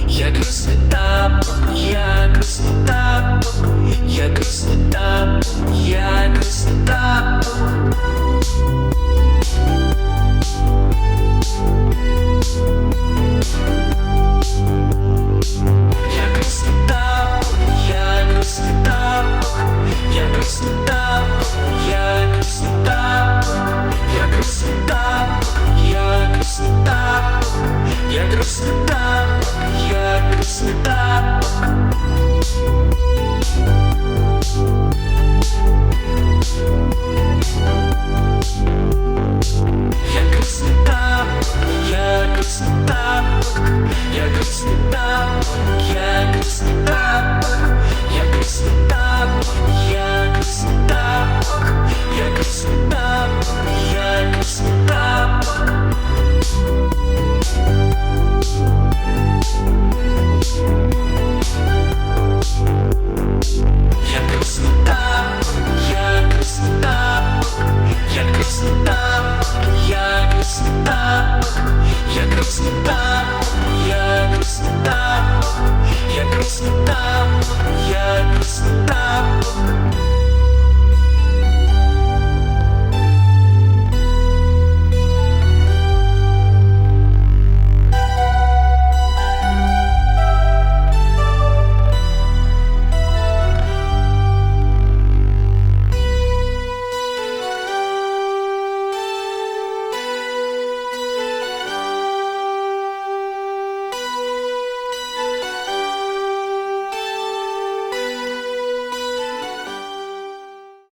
як росте тапок, як росте тапок, як росте тапок, як росте тапок. Як росте тапок, як росте тапок, як росте тапок, як росте тапок, як росте тапок, як росте тапок, як росте тапок, як росте тапок. Як росте тапок, як росте тапок, як росте тапок, як росте тапок, як росте тапок, як росте тапок, як росте тапок, як росте тапок. Як росте тапок, як росте тапок, як росте тапок, як росте тапок, як росте тапок, як росте тапок, як росте тапок, як росте тапок.